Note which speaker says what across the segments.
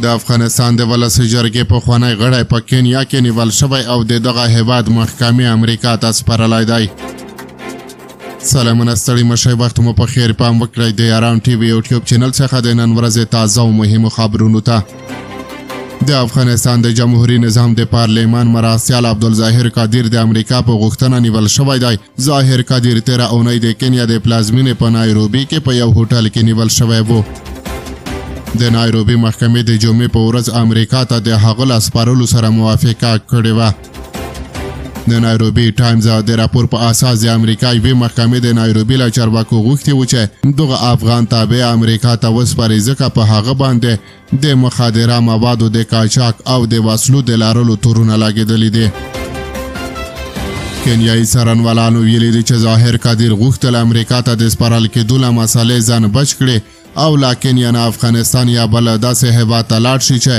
Speaker 1: د افغانستان د ولسي جرګې پخوانی غړی په کینیا کې نیول شوی او د دغه هیواد محکمې امریکا ته سپارلی دی. سلامونه ستړي مشئ، وخت مو په خیر. پام وکړئ د یاران ټي وي یوټیوب چینل څخه د نن ورځې تازه او مهمو خبرونو ته. د افغانستان د جمهوریت نظام د پارلمان مرستیال عبدالظاهر قادر د امریکا په غوښتنه نیول شوی دی. ظاهر قادر 13 اونۍ د کینیا د پلازمینې په نایروبي کې په یو هوټل کې نیول شوی و. د نایروبي محکمې د جمعې په ورځ امریکا ته د هغه له سپارلو سره موافقه کړې وه. د نایروبي ټایمز د راپور په اساس د امریکا یوې محکمې د نایروبي له چارواکو غوښتي و چې دغه افغان تابع امریکا ته وسپاري، ځکه په هغه باندې د مخدره موادو د قاچاق او د وسلو د لرلو تورونه لګېدلي دي. کینیایي څارنوالانو ویلي دي چې ظاهر قادر غوښتل امریکا ته د سپارل کېدو له مسئلې ځان بچ کړي او له کینیا نه افغانستان یا بل داسې هېواد ته لاړ شي چې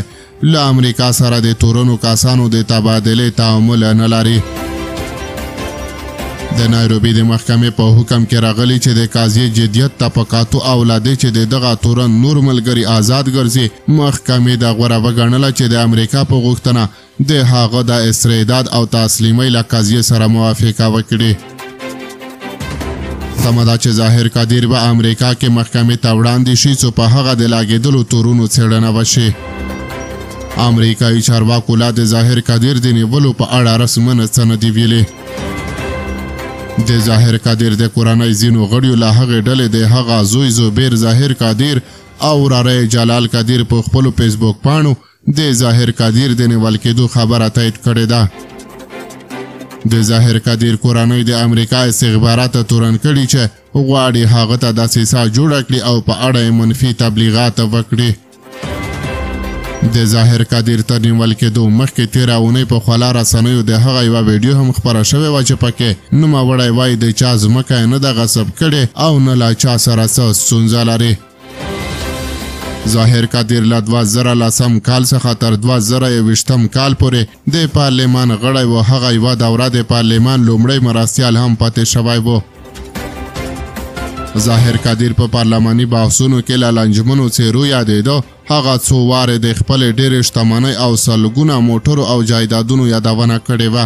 Speaker 1: له امریکا سره د تورنو کسانو د تبادلې تعامل نه لري. د نایروبي د محکمې په حکم کې راغلی چې د قاضي جدیت ته په کاتو او له دې چې د دغه تورن نور ملګري آزاد ګرځي، محکمې دا غوره وګڼله چې د امریکا په غوښتنه د هغه د استرداد او تسلیمۍ له قضیې سره موافقه وکړي. سمه ده چې ظاهر قادر به امریکا کې محکمې ته وړاندې شي څو په هغه د لګېدلو تورونو څېړنه وشي. امریکایي چارواکو لا د ظاهر قادر د نیولو په اړه رسماً څه نه دي ویلي. د ظاهر قادر د کورنۍ ځینو غړیو له هغې ډلې د هغه زوی زبیر ظاهر قادر او وراره جلال قادر په خپلو فیسبوک پاڼو د ظاهر قادر د نیول کېدو خبره تایید کړې ده. د ظاهر قادر کورنۍ د امریکا استخباراتو تورن کړي چې غواړي هغه ته دسیسه جوړه کړي او په اړه یې منفي تبلیغات وکړي. د ظاهر قادر تر نیول کېدو مخکې 13 اونۍ په خلا رسنیو د هغه یوه ویډیو هم خپره شوې وه چې پکې نوموړی وایي د چا ځمکه یې نه ده غصب کړې او نه له چا سره څه ستونزه لري. ظاهر قادر له 2010 کال څخه تر 2021 کال پورې د پارلمان غړی و. هغه یوه دوره د پارلمان لومړی مرستیال هم پاتې شوی و. ظاهر قادر په پارلماني بحثونو کې له لنجمنو څیرو یادېده. هغه څو وارې د خپلې ډېرې شتمنۍ او سلګونه موټرو او جایدادونو یادونه کړې وه.